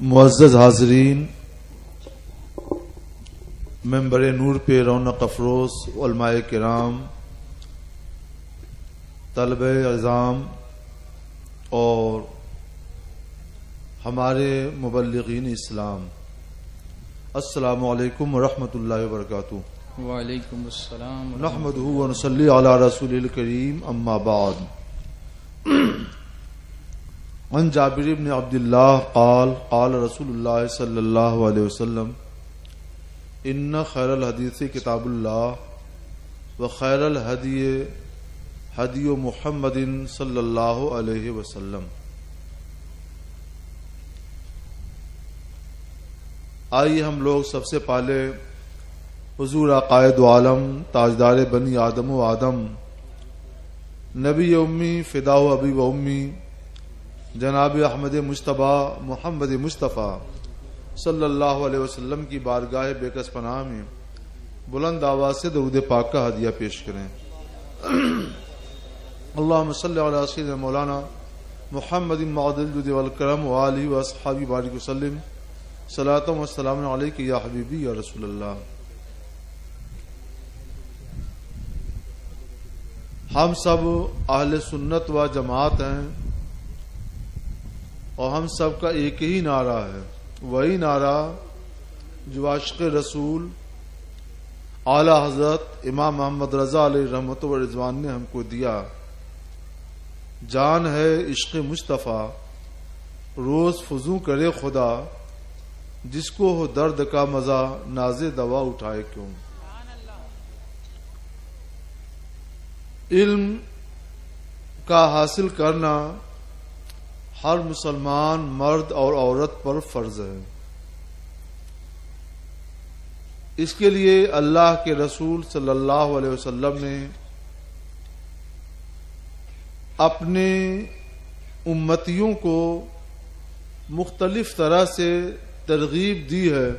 معزز حاضرین، ممبر نور پہ رونق افروز علماء کرام، طلبہ اعظام اور ہمارے مبلغین اسلام، السلام علیکم ورحمۃ اللہ وبرکاتہ۔ وعلیکم السلام نحمدہ ونصلی علی رسول الکریم، اما بعد۔ عن جابر بن عبد اللہ قال قال رسول اللہ صلی اللہ علیہ وسلم ان خیر الحدیث کتاب اللہ وخیر الہدی ہدی محمد صلی اللہ علیہ وسلم۔ آئیے ہم لوگ سب سے پہلے حضور عقائد عالم، تاجدار بنی آدم و آدم، نبی امی فدا و ابی و امی، جناب احمد مجتبیٰ محمد مصطفیٰ صلی اللہ علیہ وسلم کی بارگاہ بےکس پناہ میں بلند آواز سے درود پاک کا ہدیہ پیش کریں۔ اللہم صلی علی سیدنا مولانا محمد معدل الجود والکرم وآلہ واصحابہ بارک وسلم، صلاۃ و سلام علیک یا حبیبی یا رسول اللہ۔ ہم سب اہل سنت و جماعت ہیں اور ہم سب کا ایک ہی نعرہ ہے، وہی نعرہ جو عاشق رسول اعلی حضرت امام محمد رضا علیہ رحمت و رضوان نے ہم کو دیا، جان ہے عشق مصطفیٰ روز فزوں کرے خدا، جس کو ہو درد کا مزہ ناز دوا اٹھائے کیوں۔ علم کا حاصل کرنا ہر مسلمان مرد اور عورت پر فرض ہے۔ اس کے لیے اللہ کے رسول صلی اللہ علیہ وسلم نے اپنے امتیوں کو مختلف طرح سے ترغیب دی ہے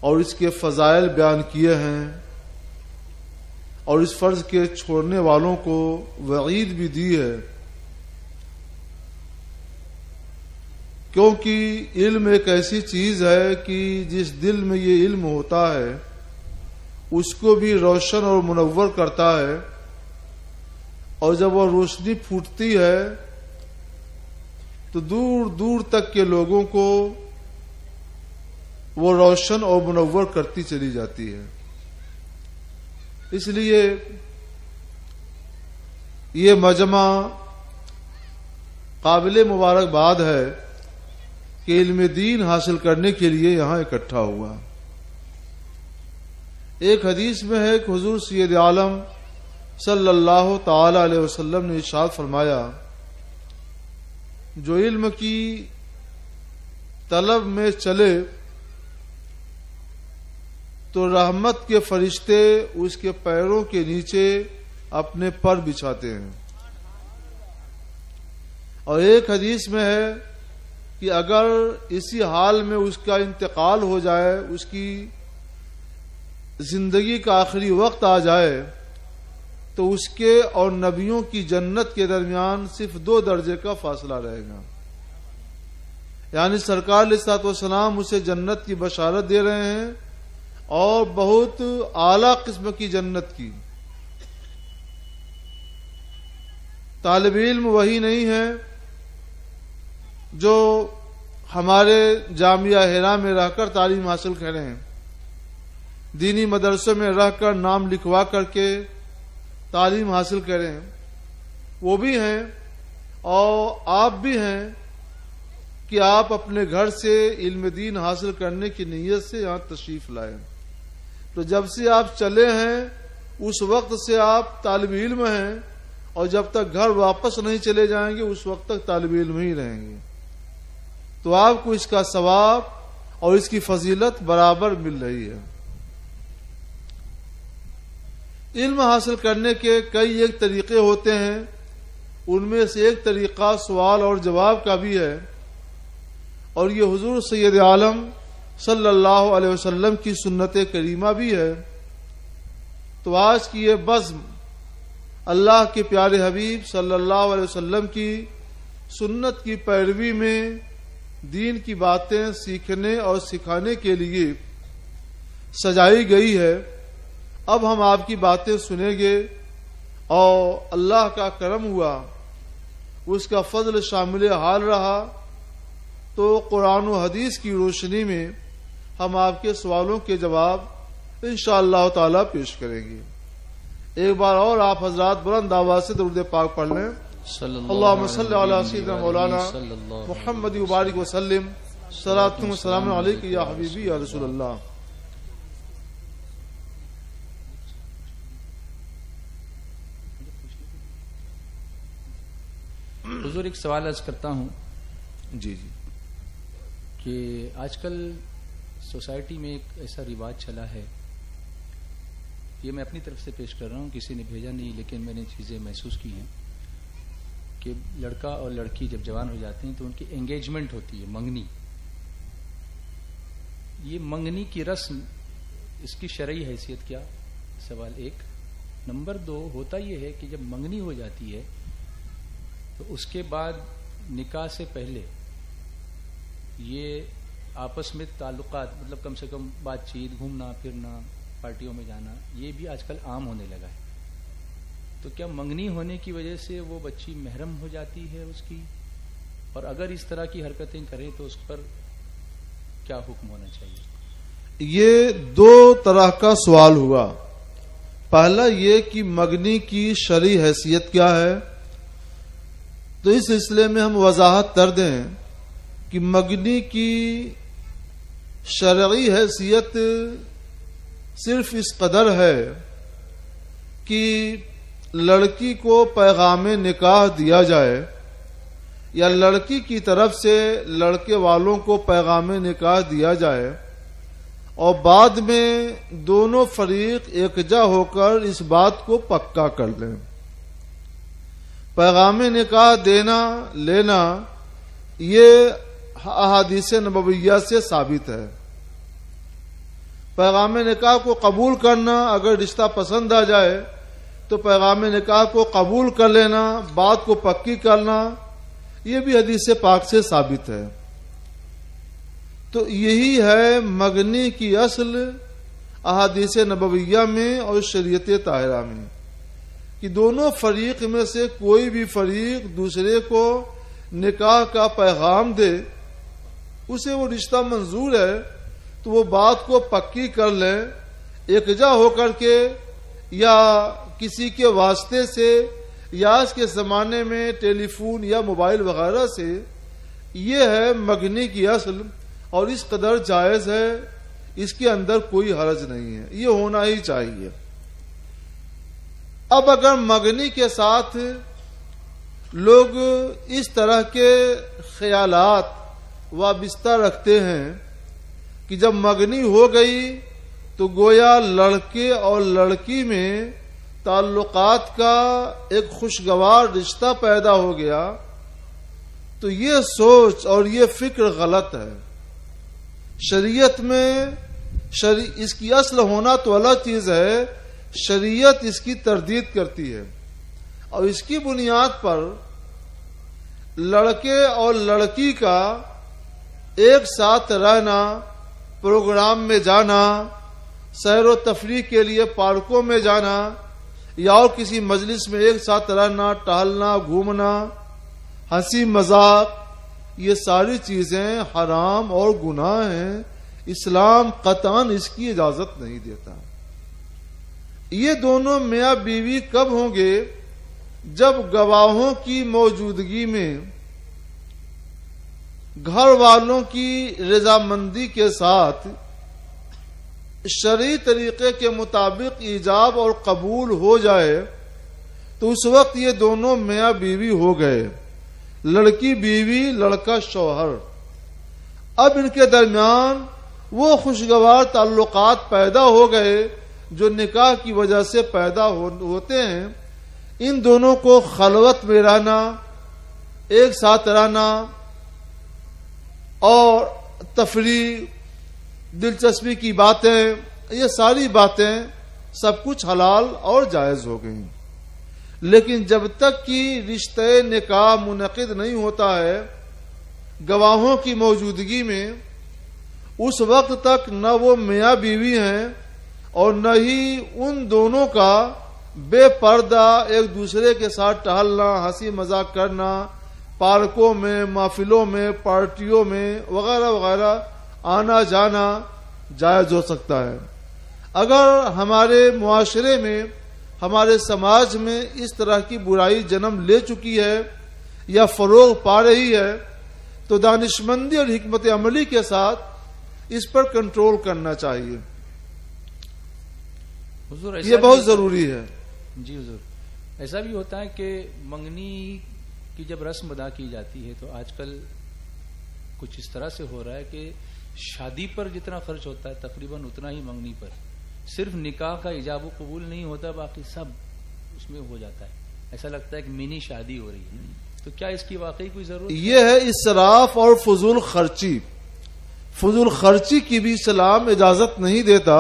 اور اس کے فضائل بیان کیے ہیں، اور اس فرض کے چھوڑنے والوں کو وعید بھی دی ہے، کیونکہ علم ایک ایسی چیز ہے کہ جس دل میں یہ علم ہوتا ہے اس کو بھی روشن اور منور کرتا ہے، اور جب وہ روشنی پھوٹتی ہے تو دور دور تک کے لوگوں کو وہ روشن اور منور کرتی چلی جاتی ہے۔ اس لیے یہ مجمع قابل مبارکباد ہے کہ علم دین حاصل کرنے کے لیے یہاں اکٹھا ہوا۔ ایک حدیث میں ہے کہ حضور سید عالم صلی اللہ تعالی علیہ وسلم نے ارشاد فرمایا، جو علم کی طلب میں چلے تو رحمت کے فرشتے اس کے پیروں کے نیچے اپنے پر بچھاتے ہیں۔ اور ایک حدیث میں ہے کہ اگر اسی حال میں اس کا انتقال ہو جائے، اس کی زندگی کا آخری وقت آ جائے، تو اس کے اور نبیوں کی جنت کے درمیان صرف 2 درجے کا فاصلہ رہے گا، یعنی سرکار علیہ الصلوۃ والسلام اسے جنت کی بشارت دے رہے ہیں، اور بہت اعلی قسم کی جنت کی۔ طالب علم وہی نہیں ہے جو ہمارے جامعہ ہرا میں رہ کر تعلیم حاصل کریں، دینی مدرسے میں رہ کر نام لکھوا کر کے تعلیم حاصل کریں، وہ بھی ہیں اور آپ بھی ہیں کہ آپ اپنے گھر سے علم دین حاصل کرنے کی نیت سے یہاں تشریف لائیں۔ تو جب سے آپ چلے ہیں اس وقت سے آپ طالب علم ہیں، اور جب تک گھر واپس نہیں چلے جائیں گے اس وقت تک طالب علم ہی رہیں گے، تو آپ کو اس کا ثواب اور اس کی فضیلت برابر مل رہی ہے۔ علم حاصل کرنے کے کئی ایک طریقے ہوتے ہیں، ان میں سے ایک طریقہ سوال اور جواب کا بھی ہے، اور یہ حضور سید عالم صلی اللہ علیہ وسلم کی سنت کریمہ بھی ہے۔ تو آج کی یہ بزم اللہ کے پیارے حبیب صلی اللہ علیہ وسلم کی سنت کی پیروی میں دین کی باتیں سیکھنے اور سکھانے کے لیے سجائی گئی ہے۔ اب ہم آپ کی باتیں سنیں گے اور اللہ کا کرم ہوا، اس کا فضل شامل حال رہا تو قرآن و حدیث کی روشنی میں ہم آپ کے سوالوں کے جواب انشاءاللہ تعالی پیش کریں گے۔ ایک بار اور آپ حضرات بلند آواز سے درود پاک پڑھ لیں۔ اللہم صلی علی سیدنا مولانا محمد مبارک وسلم، صلاۃ و سلام علیک یا حبیبی یا رسول اللہ۔ حضور ایک سوال عرض کرتا ہوں جی کہ آج کل سوسائٹی میں ایک ایسا رواج چلا ہے، یہ میں اپنی طرف سے پیش کر رہا ہوں، کسی نے بھیجا نہیں، لیکن میں نے چیزیں محسوس کی ہیں کہ لڑکا اور لڑکی جب جوان ہو جاتے ہیں تو ان کی انگیجمنٹ ہوتی ہے، منگنی۔ یہ منگنی کی رسم، اس کی شرعی حیثیت کیا؟ سوال ایک۔ نمبر دو، ہوتا یہ ہے کہ جب منگنی ہو جاتی ہے تو اس کے بعد نکاح سے پہلے یہ آپس میں تعلقات، مطلب کم سے کم بات چیت، گھومنا پھرنا، پارٹیوں میں جانا، یہ بھی آج کل عام ہونے لگا ہے۔ تو کیا منگنی ہونے کی وجہ سے وہ بچی محرم ہو جاتی ہے اس کی؟ اور اگر اس طرح کی حرکتیں کریں تو اس پر کیا حکم ہونا چاہیے؟ یہ دو طرح کا سوال ہوا۔ پہلا یہ کہ منگنی کی شرعی حیثیت کیا ہے، تو اس سلسلے میں ہم وضاحت کر دیں کہ منگنی کی شرعی حیثیت صرف اس قدر ہے کہ لڑکی کو پیغام نکاح دیا جائے یا لڑکی کی طرف سے لڑکے والوں کو پیغام نکاح دیا جائے اور بعد میں دونوں فریق یکجا ہو کر اس بات کو پکا کر لیں۔ پیغام نکاح دینا لینا یہ احادیث نبویہ سے ثابت ہے۔ پیغام نکاح کو قبول کرنا، اگر رشتہ پسند آ جائے تو پیغام نکاح کو قبول کر لینا، بات کو پکی کرنا، یہ بھی حدیث پاک سے ثابت ہے۔ تو یہی ہے منگنی کی اصل احادیث نبویہ میں اور شریعت طاہرہ میں، کہ دونوں فریق میں سے کوئی بھی فریق دوسرے کو نکاح کا پیغام دے، اسے وہ رشتہ منظور ہے تو وہ بات کو پکی کر لیں، یکجا ہو کر کے یا کسی کے واسطے سے یا اس کے زمانے میں ٹیلی فون یا موبائل وغیرہ سے۔ یہ ہے منگنی کی اصل اور اس قدر جائز ہے، اس کے اندر کوئی حرج نہیں ہے، یہ ہونا ہی چاہیے۔ اب اگر منگنی کے ساتھ لوگ اس طرح کے خیالات وابستہ رکھتے ہیں کہ جب منگنی ہو گئی تو گویا لڑکے اور لڑکی میں تعلقات کا ایک خوشگوار رشتہ پیدا ہو گیا، تو یہ سوچ اور یہ فکر غلط ہے۔ شریعت میں اس کی اصل ہونا تو الگ چیز ہے، شریعت اس کی تردید کرتی ہے اور اس کی بنیاد پر لڑکے اور لڑکی کا ایک ساتھ رہنا، پروگرام میں جانا، سیر و تفریح کے لیے پارکوں میں جانا یا اور کسی مجلس میں ایک ساتھ رہنا، ٹہلنا، گھومنا، ہنسی مذاق، یہ ساری چیزیں حرام اور گناہ ہیں۔ اسلام قطعاً اس کی اجازت نہیں دیتا۔ یہ دونوں میاں بیوی کب ہوں گے؟ جب گواہوں کی موجودگی میں گھر والوں کی رضامندی کے ساتھ شرعی طریقے کے مطابق ایجاب اور قبول ہو جائے تو اس وقت یہ دونوں میاں بیوی ہو گئے، لڑکی بیوی، لڑکا شوہر۔ اب ان کے درمیان وہ خوشگوار تعلقات پیدا ہو گئے جو نکاح کی وجہ سے پیدا ہوتے ہیں۔ ان دونوں کو خلوت میں رہنا، ایک ساتھ رہنا اور تفریح، دلچسپی کی باتیں، یہ ساری باتیں سب کچھ حلال اور جائز ہو گئیں۔ لیکن جب تک کہ رشتہ نکاح منعقد نہیں ہوتا ہے، گواہوں کی موجودگی میں اس وقت تک نہ وہ میاں بیوی ہیں اور نہ ہی ان دونوں کا بے پردہ ایک دوسرے کے ساتھ ٹہلنا، ہنسی مذاق کرنا، پارکوں میں، محفلوں میں، پارٹیوں میں وغیرہ وغیرہ آنا جانا جائز ہو سکتا ہے۔ اگر ہمارے معاشرے میں، ہمارے سماج میں اس طرح کی برائی جنم لے چکی ہے یا فروغ پا رہی ہے تو دانشمندی اور حکمت عملی کے ساتھ اس پر کنٹرول کرنا چاہیے، حضور یہ بہت ضروری ہے۔ جی حضور، ایسا بھی ہوتا ہے کہ منگنی کی جب رسم ادا کی جاتی ہے تو آج کل کچھ اس طرح سے ہو رہا ہے کہ شادی پر جتنا خرچ ہوتا ہے تقریباً اتنا ہی منگنی پر، صرف نکاح کا ایجاب و قبول نہیں ہوتا، باقی سب اس میں ہو جاتا ہے، ایسا لگتا ہے کہ منی شادی ہو رہی ہے۔ تو کیا اس کی واقعی کوئی ضرورت؟ یہ ہے اسراف اور فضول خرچی۔ فضول خرچی کی بھی اسلام اجازت نہیں دیتا۔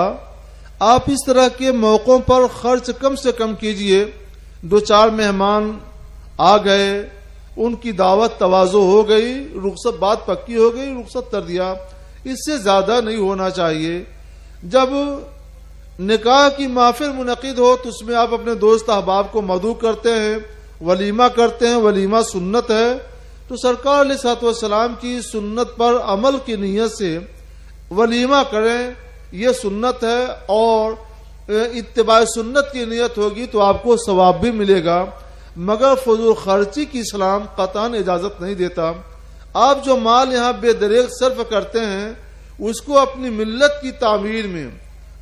آپ اس طرح کے موقعوں پر خرچ کم سے کم کیجئے، 2-4 مہمان آ گئے، ان کی دعوت تواضع ہو گئی، رخصت بات پکی ہو گئی، رخصت کر دیا، اس سے زیادہ نہیں ہونا چاہیے۔ جب نکاح کی محفل منعقد ہو تو اس میں آپ اپنے دوست احباب کو مدعو کرتے ہیں، ولیمہ کرتے ہیں، ولیمہ سنت ہے، تو سرکار علیہ الصلوۃ والسلام کی سنت پر عمل کی نیت سے ولیمہ کریں، یہ سنت ہے، اور اتباع سنت کی نیت ہوگی تو آپ کو ثواب بھی ملے گا، مگر فضول خرچی کی اسلام قطعاً اجازت نہیں دیتا۔ آپ جو مال یہاں بے دریغ صرف کرتے ہیں اس کو اپنی ملت کی تعمیر میں،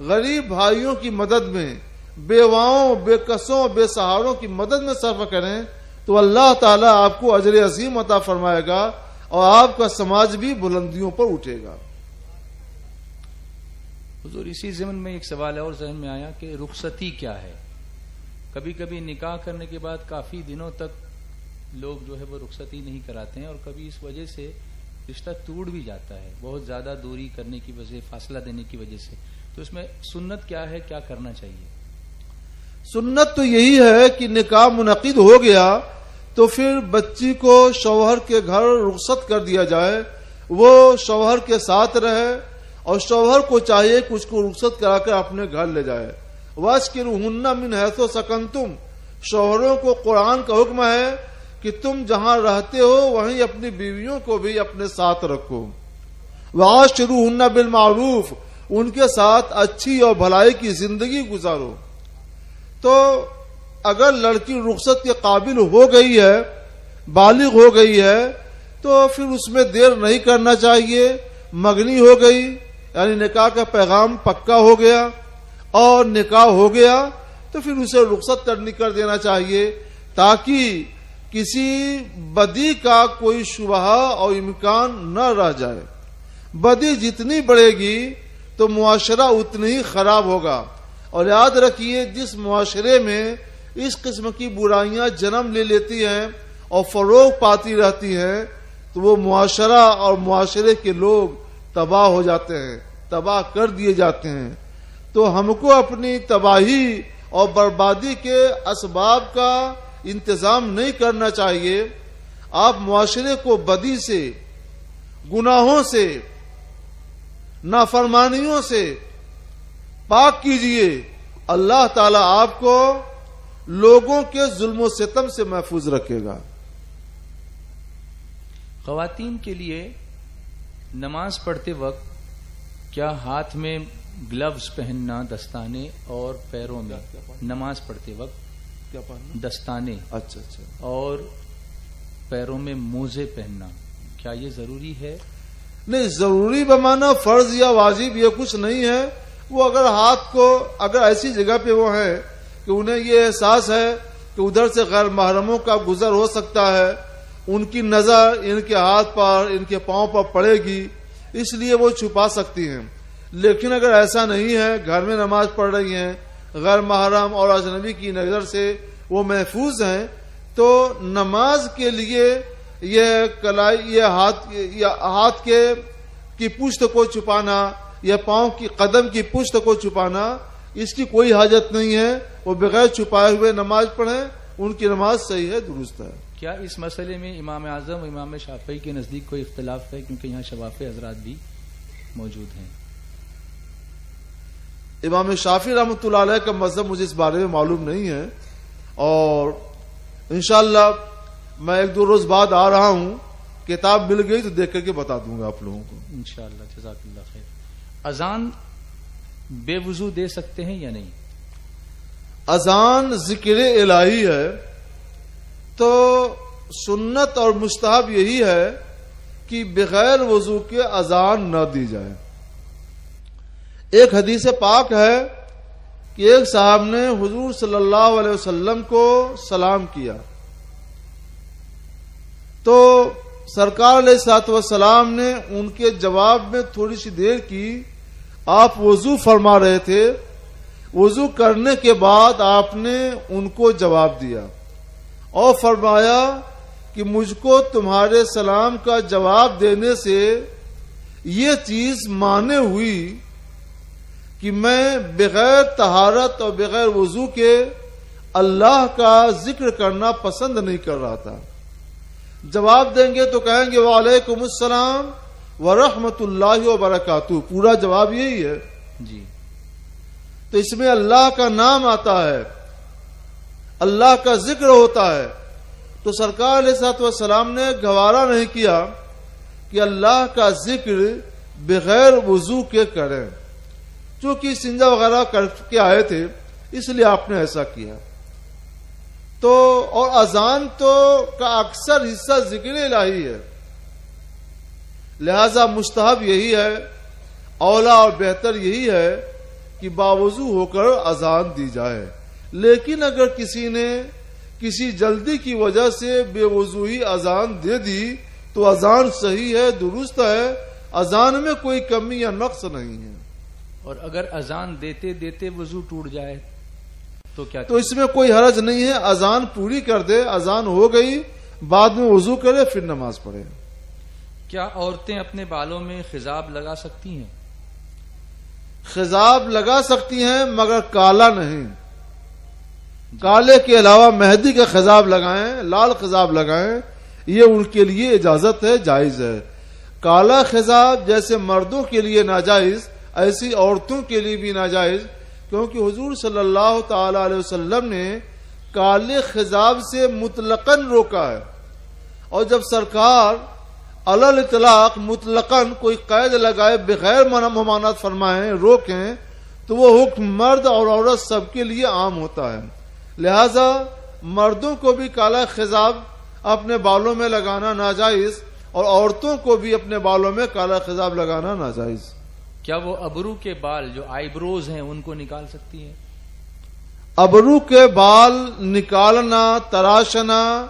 غریب بھائیوں کی مدد میں، بیواؤں، بے کسوں، بے سہاروں کی مدد میں صرف کریں تو اللہ تعالیٰ آپ کو اجر عظیم عطا فرمائے گا اور آپ کا سماج بھی بلندیوں پر اٹھے گا۔ حضور، اسی ضمن میں ایک سوال اور ذہن میں آیا کہ رخصتی کیا ہے؟ کبھی کبھی نکاح کرنے کے بعد کافی دنوں تک لوگ جو ہے وہ رخصتی نہیں کراتے ہیں، اور کبھی اس وجہ سے رشتہ ٹوٹ بھی جاتا ہے، بہت زیادہ دوری کرنے کی وجہ، فاصلہ دینے کی وجہ سے، تو اس میں سنت کیا ہے، کیا کرنا چاہیے؟ سنت تو یہی ہے کہ نکاح منعقد ہو گیا تو پھر بچی کو شوہر کے گھر رخصت کر دیا جائے، وہ شوہر کے ساتھ رہے، اور شوہر کو چاہیے کہ اس کو رخصت کرا کر اپنے گھر لے جائے۔ وَاسْكِنُوهُنَّ مِنْ حَيْثُ سَكَنْتُمْ، شوہروں کو قرآن کا حکم ہے کہ تم جہاں رہتے ہو وہیں اپنی بیویوں کو بھی اپنے ساتھ رکھو۔ وَعَاشِرُوهُنَّ بِالْمَعْرُوفِ، ان کے ساتھ اچھی اور بھلائی کی زندگی گزارو۔ تو اگر لڑکی رخصت کے قابل ہو گئی ہے، بالغ ہو گئی ہے، تو پھر اس میں دیر نہیں کرنا چاہیے، مگنی ہو گئی یعنی نکاح کا پیغام پکا ہو گیا اور نکاح ہو گیا تو پھر اسے رخصت کر دینا چاہیے، تاکہ کسی بدی کا کوئی شبہ اور امکان نہ رہ جائے۔ بدی جتنی بڑھے گی تو معاشرہ اتنی ہی خراب ہوگا، اور یاد رکھیے جس معاشرے میں اس قسم کی برائیاں جنم لے لیتی ہیں اور فروغ پاتی رہتی ہیں تو وہ معاشرہ اور معاشرے کے لوگ تباہ ہو جاتے ہیں، تباہ کر دیے جاتے ہیں۔ تو ہم کو اپنی تباہی اور بربادی کے اسباب کا انتظام نہیں کرنا چاہیے۔ آپ معاشرے کو بدی سے، گناہوں سے، نافرمانیوں سے پاک کیجئے، اللہ تعالیٰ آپ کو لوگوں کے ظلم و ستم سے محفوظ رکھے گا۔ خواتین کے لیے نماز پڑھتے وقت کیا ہاتھ میں گلوز پہننا، دستانے، اور پیروں میں نماز پڑھتے وقت کیا پہننا؟ دستانے، اچھا اور پیروں میں موزے پہننا، کیا یہ ضروری ہے؟ نہیں، ضروری بمانا فرض یا واجب یہ کچھ نہیں ہے۔ وہ اگر ہاتھ کو، اگر ایسی جگہ پہ وہ ہیں کہ انہیں یہ احساس ہے کہ ادھر سے غیر محرموں کا گزر ہو سکتا ہے، ان کی نظر ان کے ہاتھ پر، ان کے پاؤں پر پڑے گی، اس لیے وہ چھپا سکتی ہیں۔ لیکن اگر ایسا نہیں ہے، گھر میں نماز پڑھ رہی ہیں، غیر محرم اور اجنبی کی نظر سے وہ محفوظ ہیں، تو نماز کے لیے یہ کلائی، یہ ہاتھ کی پشت کو چھپانا یا پاؤں کی قدم کی پشت کو چھپانا، اس کی کوئی حاجت نہیں ہے۔ وہ بغیر چھپائے ہوئے نماز پڑھیں ان کی نماز صحیح ہے، درست ہے۔ کیا اس مسئلے میں امام اعظم و امام شافعی کے نزدیک کوئی اختلاف ہے؟ کیونکہ یہاں شوافی حضرات بھی موجود ہیں۔ امام شافعی رحمۃ اللہ علیہ کا مذہب مجھے اس بارے میں معلوم نہیں ہے، اور انشاءاللہ میں 1-2 روز بعد آ رہا ہوں، کتاب مل گئی تو دیکھ کر کے بتا دوں گا آپ لوگوں کو انشاءاللہ۔ جزاک اللہ خیر۔ اذان بے وضو دے سکتے ہیں یا نہیں؟ اذان ذکر الہی ہے تو سنت اور مستحب یہی ہے کہ بغیر وضو کے اذان نہ دی جائے۔ ایک حدیث پاک ہے کہ ایک صاحب نے حضور صلی اللہ علیہ وسلم کو سلام کیا تو سرکار علیہ الصلوۃ والسلام نے ان کے جواب میں تھوڑی سی دیر کی۔ آپ وضو فرما رہے تھے، وضو کرنے کے بعد آپ نے ان کو جواب دیا اور فرمایا کہ مجھ کو تمہارے سلام کا جواب دینے سے یہ چیز مانے ہوئی کہ میں بغیر طہارت اور بغیر وضو کے اللہ کا ذکر کرنا پسند نہیں کر رہا تھا۔ جواب دیں گے تو کہیں گے وعلیکم السلام ورحمۃ اللہ وبرکاتہ، پورا جواب یہی ہے جی۔ تو اس میں اللہ کا نام آتا ہے، اللہ کا ذکر ہوتا ہے، تو سرکار علیہ الصلوۃ والسلام نے گوارا نہیں کیا کہ اللہ کا ذکر بغیر وضو کے کریں، چونکہ سنجا وغیرہ کر کے آئے تھے اس لیے آپ نے ایسا کیا۔ تو اور اذان تو کا اکثر حصہ ذکر الہی ہے، لہذا مستحب یہی ہے، اولا اور بہتر یہی ہے کہ باوضو ہو کر اذان دی جائے۔ لیکن اگر کسی نے کسی جلدی کی وجہ سے بے وضوئی اذان دے دی تو اذان صحیح ہے، درست ہے، اذان میں کوئی کمی یا نقص نہیں ہے۔ اور اگر اذان دیتے دیتے وضو ٹوٹ جائے تو کیا؟ تو اس میں کوئی حرج نہیں ہے، اذان پوری کر دے، اذان ہو گئی بعد میں وضو کرے پھر نماز پڑھے۔ کیا عورتیں اپنے بالوں میں خضاب لگا سکتی ہیں؟ خضاب لگا سکتی ہیں مگر کالا نہیں، کالے کے علاوہ مہندی کا خضاب لگائیں، لال خضاب لگائیں، یہ ان کے لیے اجازت ہے، جائز ہے۔ کالا خضاب جیسے مردوں کے لیے ناجائز ایسی عورتوں کے لیے بھی ناجائز، کیونکہ حضور صلی اللہ تعالی علیہ وسلم نے کالے خضاب سے مطلقاً روکا ہے، اور جب سرکار علی الاطلاق مطلقاً کوئی قید لگائے بغیر ممانعت فرمائیں، روکیں، تو وہ حکم مرد اور عورت سب کے لیے عام ہوتا ہے۔ لہذا مردوں کو بھی کالا خضاب اپنے بالوں میں لگانا ناجائز اور عورتوں کو بھی اپنے بالوں میں کالا خضاب لگانا ناجائز۔ کیا وہ ابرو کے بال جو آئی بروز ہیں ان کو نکال سکتی ہیں؟ ابرو کے بال نکالنا، تراشنا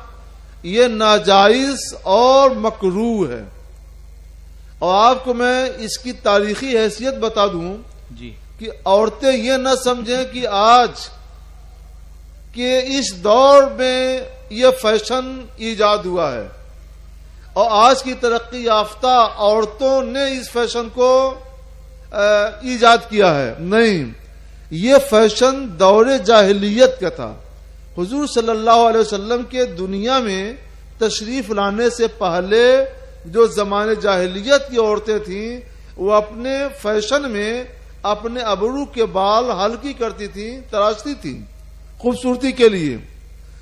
یہ ناجائز اور مکروہ ہے، اور آپ کو میں اس کی تاریخی حیثیت بتا دوں جی کہ عورتیں یہ نہ سمجھیں کہ آج کہ اس دور میں یہ فیشن ایجاد ہوا ہے اور آج کی ترقی یافتہ عورتوں نے اس فیشن کو ایجاد کیا ہے، نہیں، یہ فیشن دور جاہلیت کا تھا۔ حضور صلی اللہ علیہ وسلم کے دنیا میں تشریف لانے سے پہلے جو زمانے جاہلیت کی عورتیں تھیں وہ اپنے فیشن میں اپنے ابرو کے بال ہلکی کرتی تھیں، تراشتی تھیں خوبصورتی کے لیے۔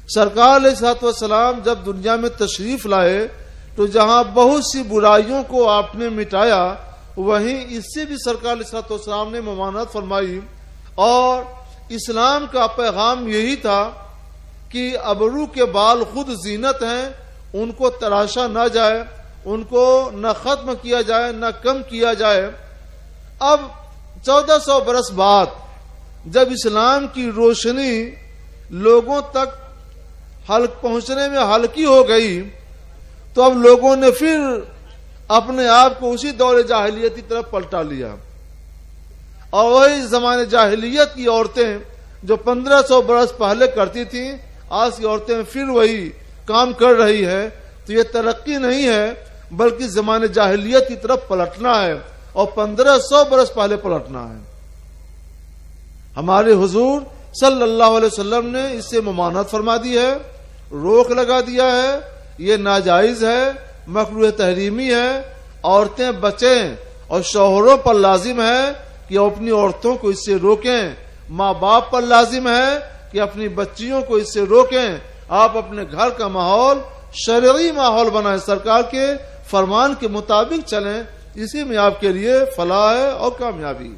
سرکار علیہ الصلوۃ والسلام جب دنیا میں تشریف لائے تو جہاں بہت سی برائیوں کو آپ نے مٹایا، وہیں اس سے بھی سرکار علیہ الصلوۃ والسلام نے ممانعت فرمائی، اور اسلام کا پیغام یہی تھا کہ ابرو کے بال خود زینت ہیں، ان کو تراشا نہ جائے، ان کو نہ ختم کیا جائے نہ کم کیا جائے۔ اب 1400 برس بعد جب اسلام کی روشنی لوگوں تک پہنچنے میں ہلکی ہو گئی تو اب لوگوں نے پھر اپنے آپ کو اسی دور جاہلیت کی طرف پلٹا لیا، اور وہی زمانے جاہلیت کی عورتیں جو 1500 برس پہلے کرتی تھیں آج کی عورتیں پھر وہی کام کر رہی ہے۔ تو یہ ترقی نہیں ہے بلکہ زمانے جاہلیت کی طرف پلٹنا ہے، اور 1500 برس پہلے پلٹنا ہے۔ ہمارے حضور صلی اللہ علیہ وسلم نے اس سے ممانعت فرما دی ہے، روک لگا دیا ہے، یہ ناجائز ہے، مکروہ تحریمی ہے. عورتیں بچیں اور شوہروں پر لازم ہے کہ اپنی عورتوں کو اس سے روکیں، ماں باپ پر لازم ہے کہ اپنی بچیوں کو اس سے روکیں. آپ اپنے گھر کا ماحول شرعی ماحول بنائیں، سرکار کے فرمان کے مطابق چلیں، اسی میں آپ کے لیے فلاح ہے اور کامیابی.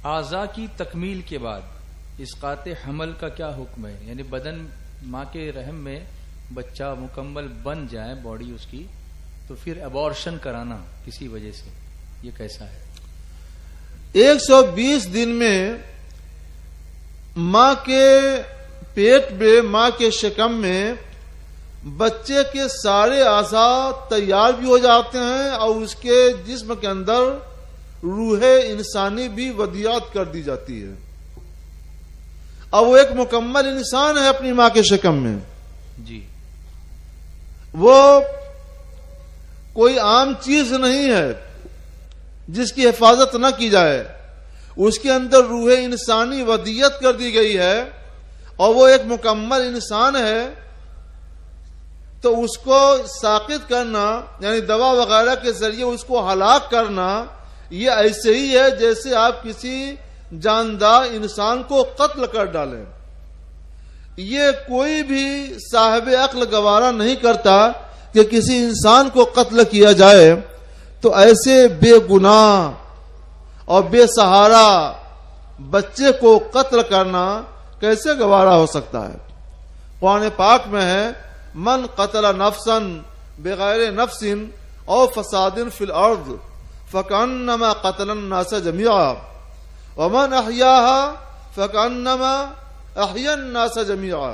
اعضاء کی تکمیل کے بعد اسقاط حمل کا کیا حکم ہے؟ یعنی بدن ماں کے رحم میں بچہ مکمل بن جائے باڈی اس کی، تو پھر ابارشن کرانا کسی وجہ سے، یہ کیسا ہے؟ 120 دن میں ماں کے پیٹ میں، ماں کے شکم میں بچے کے سارے اعضاء تیار بھی ہو جاتے ہیں اور اس کے جسم کے اندر روح انسانی بھی ودیعت کر دی جاتی ہے. اب وہ ایک مکمل انسان ہے اپنی ماں کے شکم میں. جی، وہ کوئی عام چیز نہیں ہے جس کی حفاظت نہ کی جائے. اس کے اندر روح انسانی ودیعت کر دی گئی ہے اور وہ ایک مکمل انسان ہے. تو اس کو ساقط کرنا یعنی دوا وغیرہ کے ذریعے اس کو ہلاک کرنا، یہ ایسے ہی ہے جیسے آپ کسی جاندار انسان کو قتل کر ڈالیں. یہ کوئی بھی صاحب عقل گوارا نہیں کرتا کہ کسی انسان کو قتل کیا جائے. تو ایسے بے گناہ اور بے سہارا بچے کو قتل کرنا کیسے گوارا ہو سکتا ہے؟ قرآن پاک میں ہے، من قتل نفسا بغیر نفس او فساد فی الارض فکأنما قتل الناس جميعا ومن احیاها فکأنما احیا الناس جميعا.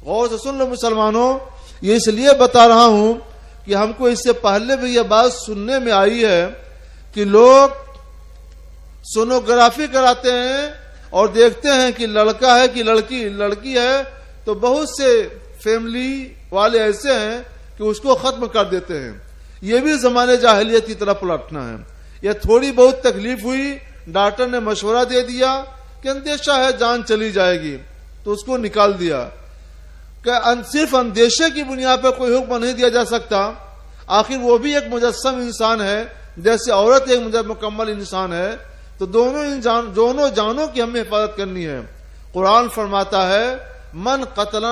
غور سے سن لو مسلمانوں، یہ اس لیے بتا رہا ہوں کہ ہم کو اس سے پہلے بھی یہ بات سننے میں آئی ہے کہ لوگ سونوگرافی کراتے ہیں اور دیکھتے ہیں کہ لڑکا ہے کہ لڑکی ہے، تو بہت سے فیملی والے ایسے ہیں کہ اس کو ختم کر دیتے ہیں. یہ بھی زمانے جاہلیت کی طرف پلٹنا ہے. یہ تھوڑی بہت تکلیف ہوئی، ڈاکٹر نے مشورہ دے دیا کہ اندیشہ ہے جان چلی جائے گی، تو اس کو نکال دیا. کہ صرف اندیشے کی بنیاد پر کوئی حکم نہیں دیا جا سکتا. آخر وہ بھی ایک مجسم انسان ہے جیسے عورت ایک مکمل انسان ہے. تو دونوں جانوں کی ہمیں حفاظت کرنی ہے. قرآن فرماتا ہے، من قتل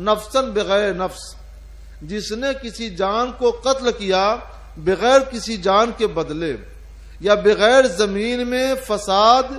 نفسا بغیر نفس، جس نے کسی جان کو قتل کیا بغیر کسی جان کے بدلے یا بغیر زمین میں فساد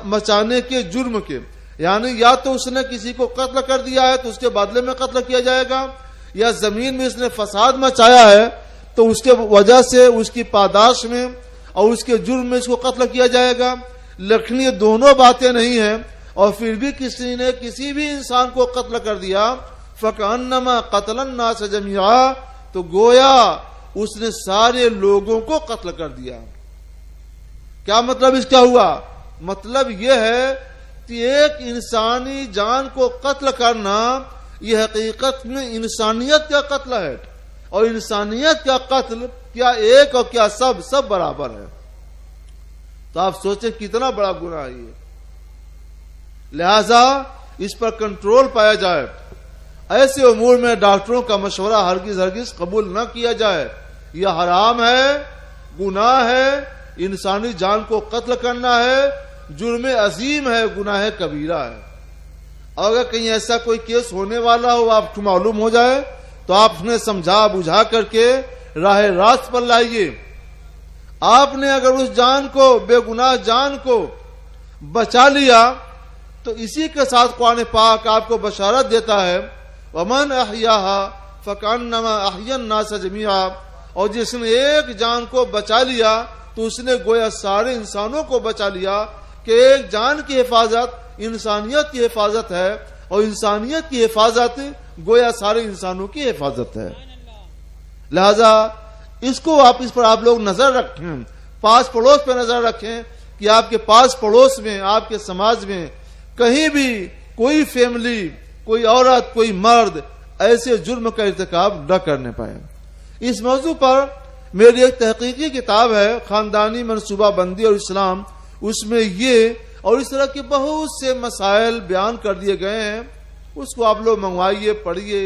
مچانے کے جرم کے، یعنی یا تو اس نے کسی کو قتل کر دیا ہے تو اس کے بدلے میں قتل کیا جائے گا، یا زمین میں اس نے فساد مچایا ہے تو اس کے وجہ سے اس کی پاداش میں اور اس کے جرم میں اس کو قتل کیا جائے گا. لیکن یہ دونوں باتیں نہیں ہیں اور پھر بھی کسی نے کسی بھی انسان کو قتل کر دیا، فکأنما قتل الناس جميعا، تو گویا اس نے سارے لوگوں کو قتل کر دیا. کیا مطلب اس کا ہوا؟ مطلب یہ ہے کہ ایک انسانی جان کو قتل کرنا یہ حقیقت میں انسانیت کا قتل ہے، اور انسانیت کا قتل کیا ایک اور کیا سب برابر ہے. تو آپ سوچیں کتنا بڑا گناہ ہے یہ. لہذا اس پر کنٹرول پایا جائے. ایسے امور میں ڈاکٹروں کا مشورہ ہرگز قبول نہ کیا جائے. یہ حرام ہے، گناہ ہے، انسانی جان کو قتل کرنا ہے، جرم عظیم ہے، گناہ کبیرہ ہے. اگر کہیں ایسا کوئی کیس ہونے والا ہو، آپ کو معلوم ہو جائے، تو آپ نے سمجھا بجھا کر کے راہ راست پر لائیے. آپ نے اگر اس جان کو، بے گناہ جان کو بچا لیا، تو اسی کے ساتھ قرآن پاک آپ کو بشارت دیتا ہے، وَمَنْ أَحْيَاهَا فَكَأَنَّمَا أَحْيَا النَّاسَ جَمِيعًا، اور جس نے ایک جان کو بچا لیا تو اس نے گویا سارے انسانوں کو بچا لیا. کہ ایک جان کی حفاظت انسانیت کی حفاظت ہے، اور انسانیت کی حفاظت گویا سارے انسانوں کی حفاظت ہے. لہذا اس پر آپ لوگ نظر رکھیں، پاس پڑوس پہ نظر رکھیں کہ آپ کے پاس پڑوس میں، آپ کے سماج میں کہیں بھی کوئی فیملی، کوئی عورت، کوئی مرد ایسے جرم کا ارتکاب نہ کرنے پائے. اس موضوع پر میری ایک تحقیقی کتاب ہے، خاندانی منصوبہ بندی اور اسلام. اس میں یہ اور اس طرح کے بہت سے مسائل بیان کر دیے گئے ہیں. اس کو آپ لوگ منگوائیے, پڑھیے,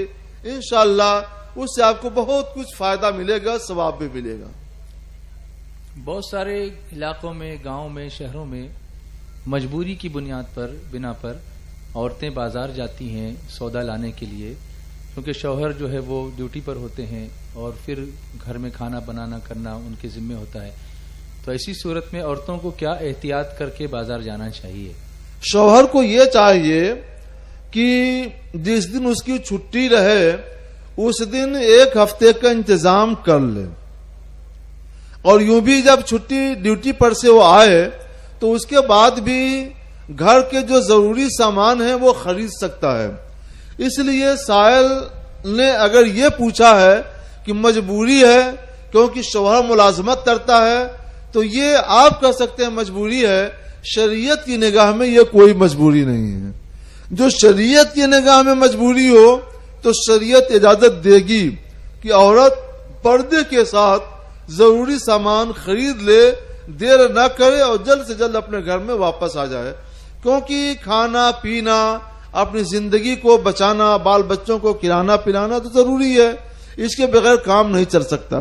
انشاءاللہ اس سے آپ کو بہت کچھ فائدہ ملے گا, ثواب بھی ملے گا. بہت سارے علاقوں میں, گاؤں میں, شہروں میں مجبوری کی بنا پر عورتیں بازار جاتی ہیں سودا لانے کے لیے, کیونکہ شوہر جو ہے وہ ڈیوٹی پر ہوتے ہیں اور پھر گھر میں کھانا بنانا کرنا ان کے ذمہ ہوتا ہے. تو ایسی صورت میں عورتوں کو کیا احتیاط کر کے بازار جانا چاہیے؟ شوہر کو یہ چاہیے کہ جس دن اس کی چھٹی رہے اس دن ایک ہفتے کا انتظام کر لے, اور یوں بھی جب چھٹی ڈیوٹی پر سے وہ آئے تو اس کے بعد بھی گھر کے جو ضروری سامان ہیں وہ خرید سکتا ہے. اس لیے سائل نے اگر یہ پوچھا ہے کہ مجبوری ہے کیونکہ شوہر ملازمت کرتا ہے, تو یہ آپ کہہ سکتے ہیں مجبوری ہے. شریعت کی نگاہ میں یہ کوئی مجبوری نہیں ہے. جو شریعت کی نگاہ میں مجبوری ہو تو شریعت اجازت دے گی کہ عورت پردے کے ساتھ ضروری سامان خرید لے, دیر نہ کرے اور جلد سے جلد اپنے گھر میں واپس آ جائے, کیونکہ کھانا پینا, اپنی زندگی کو بچانا, بال بچوں کو کھلانا پلانا تو ضروری ہے, اس کے بغیر کام نہیں چل سکتا.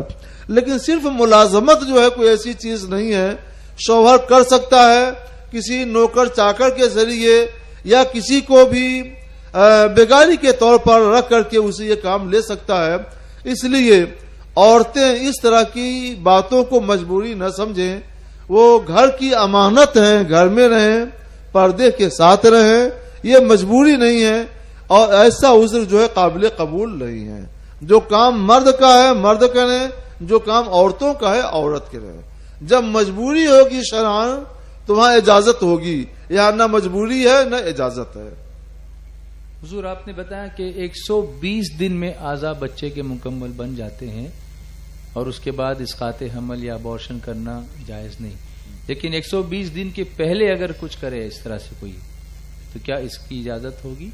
لیکن صرف ملازمت جو ہے کوئی ایسی چیز نہیں ہے. شوہر کر سکتا ہے کسی نوکر چاکر کے ذریعے یا کسی کو بھی بیگاری کے طور پر رکھ کر کے اسے یہ کام لے سکتا ہے. اس لیے عورتیں اس طرح کی باتوں کو مجبوری نہ سمجھیں. وہ گھر کی امانت ہیں, گھر میں رہیں, پردے کے ساتھ رہیں, یہ مجبوری نہیں ہے. اور ایسا عذر جو ہے قابل قبول نہیں ہے. جو کام مرد کا ہے مرد کریں, جو کام عورتوں کا ہے عورت کریں. جب مجبوری ہوگی شرعاً تو وہاں اجازت ہوگی, یہاں نہ مجبوری ہے نہ اجازت ہے. حضور آپ نے بتایا کہ 120 دن میں اعضاء بچے کے مکمل بن جاتے ہیں اور اس کے بعد اسقاط حمل یا ابارشن کرنا جائز نہیں, لیکن 120 دن کے پہلے اگر کچھ کرے اس طرح سے کوئی, تو کیا اس کی اجازت ہوگی؟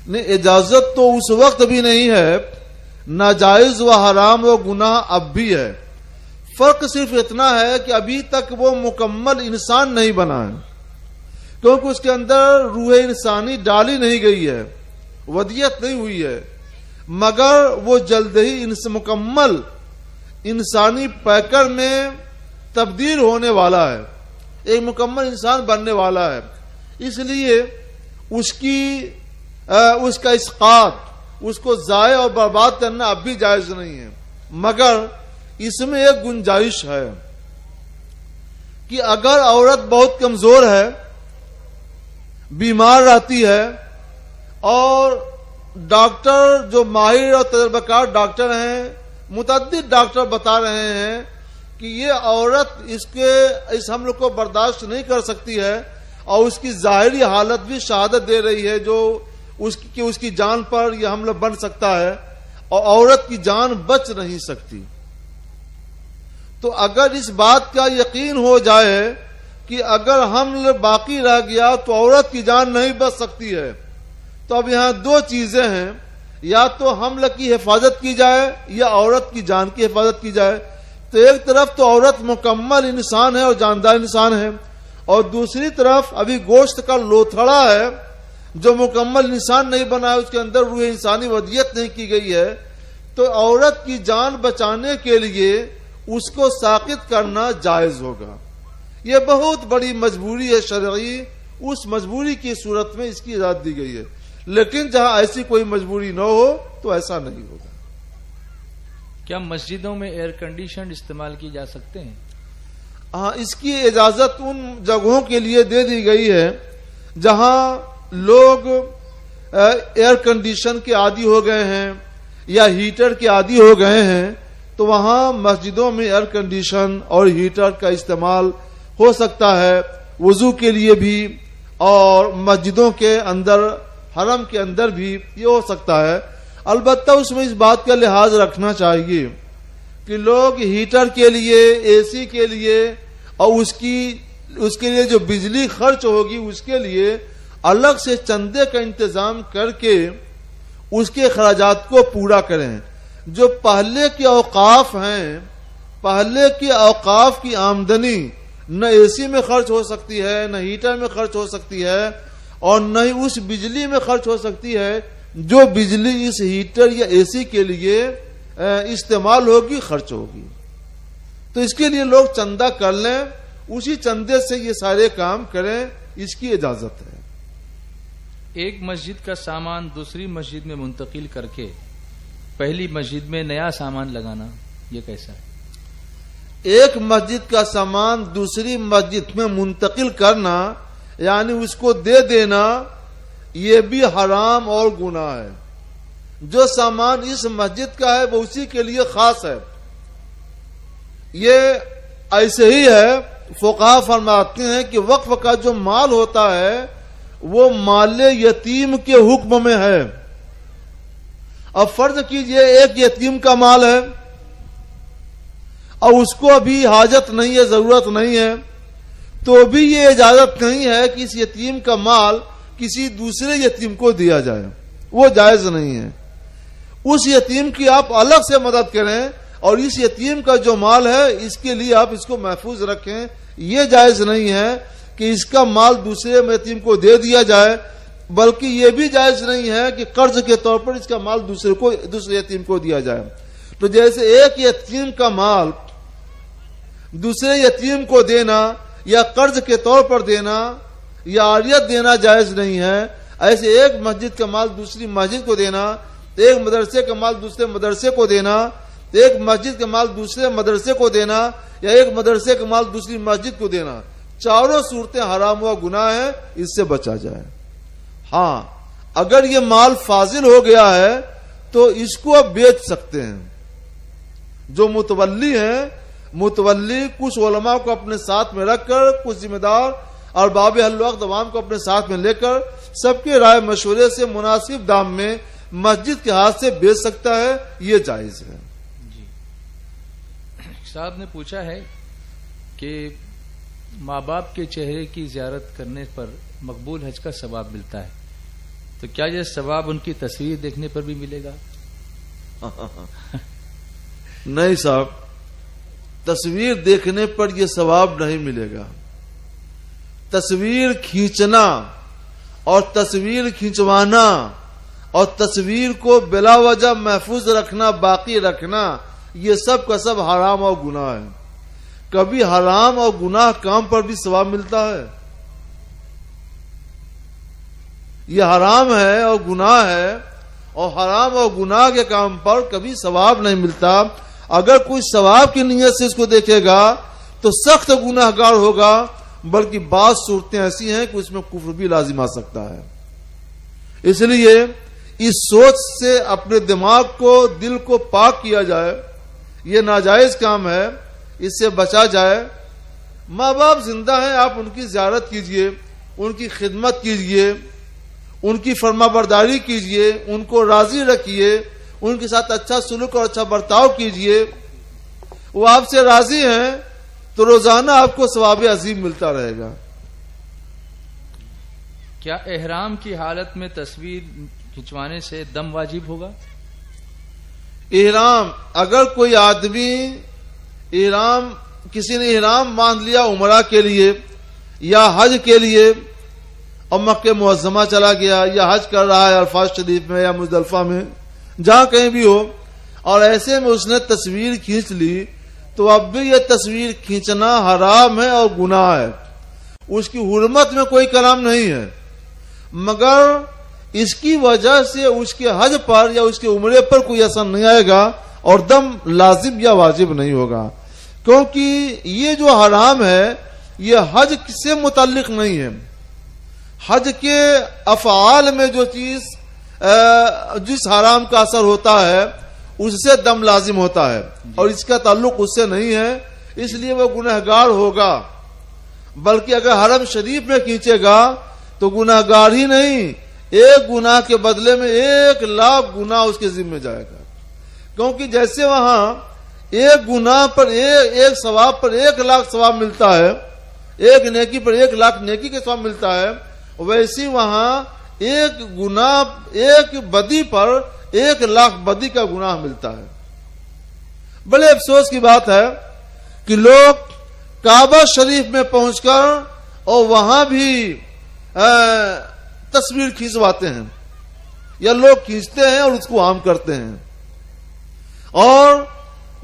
نہیں, اجازت تو اس وقت بھی نہیں ہے. ناجائز و حرام و گناہ اب بھی ہے. فرق صرف اتنا ہے کہ ابھی تک وہ مکمل انسان نہیں بنا ہے, کیونکہ اس کے اندر روح انسانی ڈالی نہیں گئی ہے, ودیت نہیں ہوئی ہے, مگر وہ جلد ہی مکمل انسانی پیکر میں تبدیل ہونے والا ہے, ایک مکمل انسان بننے والا ہے. اس لیے اس کا اسقاط, اس کو ضائع اور برباد کرنا اب بھی جائز نہیں ہے. مگر اس میں ایک گنجائش ہے کہ اگر عورت بہت کمزور ہے, بیمار رہتی ہے, اور ڈاکٹر جو ماہر اور تجربہ کار ڈاکٹر ہیں, متعدد ڈاکٹر بتا رہے ہیں کہ یہ عورت اس حمل کو برداشت نہیں کر سکتی ہے, اور اس کی ظاہری حالت بھی شہادت دے رہی ہے جو اس کی جان پر یہ حمل بن سکتا ہے, اور عورت کی جان بچ نہیں سکتی. تو اگر اس بات کا یقین ہو جائے کہ اگر حمل باقی رہ گیا تو عورت کی جان نہیں بچ سکتی ہے, تو اب یہاں دو چیزیں ہیں, یا تو حمل کی حفاظت کی جائے یا عورت کی جان کی حفاظت کی جائے. تو ایک طرف تو عورت مکمل انسان ہے اور جاندار انسان ہے, اور دوسری طرف ابھی گوشت کا لوتھڑا ہے جو مکمل انسان نہیں بنا ہے, اس کے اندر روح انسانی ودیت نہیں کی گئی ہے. تو عورت کی جان بچانے کے لیے اس کو ساقط کرنا جائز ہوگا. یہ بہت بڑی مجبوری ہے شرعی, اس مجبوری کی صورت میں اس کی اجازت دی گئی ہے. لیکن جہاں ایسی کوئی مجبوری نہ ہو تو ایسا نہیں ہوگا. کیا مسجدوں میں ایئر کنڈیشن استعمال کی جا سکتے ہیں؟ ہاں, اس کی اجازت ان جگہوں کے لیے دے دی گئی ہے جہاں لوگ ایئر کنڈیشن کے عادی ہو گئے ہیں یا ہیٹر کے عادی ہو گئے ہیں. تو وہاں مسجدوں میں ایئر کنڈیشن اور ہیٹر کا استعمال ہو سکتا ہے, وضو کے لیے بھی, اور مسجدوں کے اندر, حرم کے اندر بھی یہ ہو سکتا ہے. البتہ اس میں اس بات کا لحاظ رکھنا چاہیے کہ لوگ ہیٹر کے لیے, اے سی کے لیے, اور اس کے لیے جو بجلی خرچ ہوگی اس کے لیے الگ سے چندے کا انتظام کر کے اس کے اخراجات کو پورا کریں. جو پہلے کے اوقاف ہیں, پہلے کے اوقاف کی آمدنی نہ اے سی میں خرچ ہو سکتی ہے، نہ ہیٹر میں خرچ ہو سکتی ہے، اور نہ ہی اس بجلی میں خرچ ہو سکتی ہے جو بجلی اس ہیٹر یا اے سی کے لیے استعمال ہوگی، خرچ ہوگی۔ تو اس کے لیے لوگ چندہ کر لیں، اسی چندے سے یہ سارے کام کریں، اس کی اجازت ہے۔ ایک مسجد کا سامان دوسری مسجد میں منتقل کر کے پہلی مسجد میں نیا سامان لگانا، یہ کیسا ہے؟ ایک مسجد کا سامان دوسری مسجد میں منتقل کرنا یعنی اس کو دے دینا، یہ بھی حرام اور گناہ ہے۔ جو سامان اس مسجد کا ہے وہ اسی کے لیے خاص ہے۔ یہ ایسے ہی ہے، فقہا فرماتے ہیں کہ وقف کا جو مال ہوتا ہے وہ مال یتیم کے حکم میں ہے۔ اب فرض کیجئے ایک یتیم کا مال ہے اور اس کو ابھی حاجت نہیں ہے، ضرورت نہیں ہے، تو بھی یہ اجازت نہیں ہے کہ اس یتیم کا مال کسی دوسرے یتیم کو دیا جائے، وہ جائز نہیں ہے۔ اس یتیم کی آپ الگ سے مدد کریں اور اس یتیم کا جو مال ہے اس کے لیے آپ اس کو محفوظ رکھیں، یہ جائز نہیں ہے کہ اس کا مال دوسرے یتیم کو دے دیا جائے، بلکہ یہ بھی جائز نہیں ہے کہ قرض کے طور پر اس کا مال دوسرے یتیم کو دیا جائے۔ تو جیسے ایک یتیم کا مال دوسرے یتیم کو دینا یا قرض کے طور پر دینا یا عاریت دینا جائز نہیں ہے، ایسے ایک مسجد کا مال دوسری مسجد کو دینا، ایک مدرسے کا مال دوسرے مدرسے کو دینا، ایک مسجد کا مال دوسرے مدرسے کو دینا یا ایک مدرسے کا مال دوسری مسجد کو دینا، چاروں صورتیں حرام و گناہ ہیں، اس سے بچا جائے۔ ہاں، اگر یہ مال فاضل ہو گیا ہے تو اس کو اب بیچ سکتے ہیں۔ جو متولی ہیں، متولی کچھ علماء کو اپنے ساتھ میں رکھ کر، کچھ ذمہ دار اور باب اہل وقت عوام کو اپنے ساتھ میں لے کر سب کے رائے مشورے سے مناسب دام میں مسجد کے ہاتھ سے بیچ سکتا ہے، یہ جائز ہے۔ جی صاحب نے پوچھا ہے کہ ماں باپ کے چہرے کی زیارت کرنے پر مقبول حج کا ثواب ملتا ہے، تو کیا یہ ثواب ان کی تصویر دیکھنے پر بھی ملے گا؟ نہیں صاحب، تصویر دیکھنے پر یہ ثواب نہیں ملے گا۔ تصویر کھینچنا اور تصویر کھینچوانا اور تصویر کو بلا وجہ محفوظ رکھنا، باقی رکھنا، یہ سب کا سب حرام اور گناہ ہے۔ کبھی حرام اور گناہ کام پر بھی ثواب ملتا ہے؟ یہ حرام ہے اور گناہ ہے، اور حرام اور گناہ کے کام پر کبھی ثواب نہیں ملتا۔ اگر کوئی ثواب کی نیت سے اس کو دیکھے گا تو سخت گناہ گار ہوگا، بلکہ بعض صورتیں ایسی ہیں کہ اس میں کفر بھی لازم آ سکتا ہے۔ اس لیے اس سوچ سے اپنے دماغ کو، دل کو پاک کیا جائے، یہ ناجائز کام ہے، اس سے بچا جائے۔ ماں باپ زندہ ہیں، آپ ان کی زیارت کیجئے، ان کی خدمت کیجئے، ان کی فرما برداری کیجئے، ان کو راضی رکھیے، ان کے ساتھ اچھا سلوک اور اچھا برتاؤ کیجئے۔ وہ آپ سے راضی ہیں تو روزانہ آپ کو ثواب عظیم ملتا رہے گا۔ کیا احرام کی حالت میں تصویر کھنچوانے سے دم واجب ہوگا؟ احرام، اگر کوئی آدمی کسی نے احرام باندھ لیا عمرہ کے لیے یا حج کے لیے اور مکہ معظمہ چلا گیا یا حج کر رہا ہے عرفات شریف میں یا مزدلفہ میں، جہاں کہیں بھی ہو، اور ایسے میں اس نے تصویر کھینچ لی، تو اب بھی یہ تصویر کھینچنا حرام ہے اور گناہ ہے۔ اس کی حرمت میں کوئی کلام نہیں ہے، مگر اس کی وجہ سے اس کے حج پر یا اس کے عمرے پر کوئی اثر نہیں آئے گا اور دم لازم یا واجب نہیں ہوگا، کیونکہ یہ جو حرام ہے یہ حج سے متعلق نہیں ہے۔ حج کے افعال میں جو چیز جس حرام کا اثر ہوتا ہے اس سے دم لازم ہوتا ہے، اور اس کا تعلق اس سے نہیں ہے، اس لیے وہ گنہگار ہوگا۔ بلکہ اگر حرم شریف میں کھینچے گا تو گنہگار ہی نہیں، ایک گناہ کے بدلے میں 1,00,000 گناہ اس کے ذمہ جائے گا، کیونکہ جیسے وہاں ایک گناہ پر ایک ثواب پر 1,00,000 ثواب ملتا ہے، ایک نیکی پر 1,00,000 نیکی کے ثواب ملتا ہے، ویسی وہاں ایک گناہ، ایک بدی پر 1,00,000 بدی کا گناہ ملتا ہے۔ بڑے افسوس کی بات ہے کہ لوگ کعبہ شریف میں پہنچ کر اور وہاں بھی تصویر کھینچواتے ہیں یا لوگ کھینچتے ہیں اور اس کو عام کرتے ہیں، اور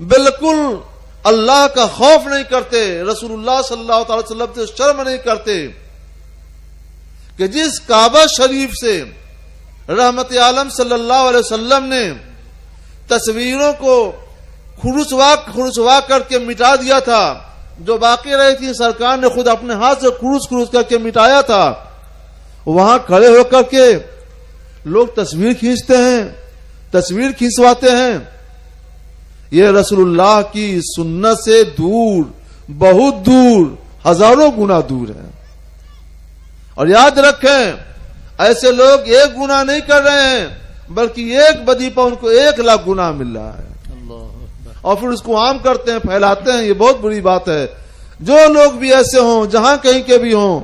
بالکل اللہ کا خوف نہیں کرتے، رسول اللہ صلی اللہ تعالی وسلم سے شرم نہیں کرتے کہ جس کعبہ شریف سے رحمت عالم صلی اللہ علیہ وسلم نے تصویروں کو کھرسوا کر کے مٹا دیا تھا، جو باقی رہی تھی سرکار نے خود اپنے ہاتھ سے کھرس کر کے مٹایا تھا، وہاں کھڑے ہو کر کے لوگ تصویر کھینچتے ہیں، تصویر کھینچواتے ہیں. یہ رسول اللہ کی سنت سے دور، بہت دور، ہزاروں گنا دور ہے. اور یاد رکھیں ایسے لوگ ایک گناہ نہیں کر رہے ہیں بلکہ ایک بدی پر ان کو 1,00,000 گناہ مل رہا ہے، اور پھر اس کو عام کرتے ہیں، پھیلاتے ہیں. یہ بہت بری بات ہے. جو لوگ بھی ایسے ہوں جہاں کہیں کے بھی ہوں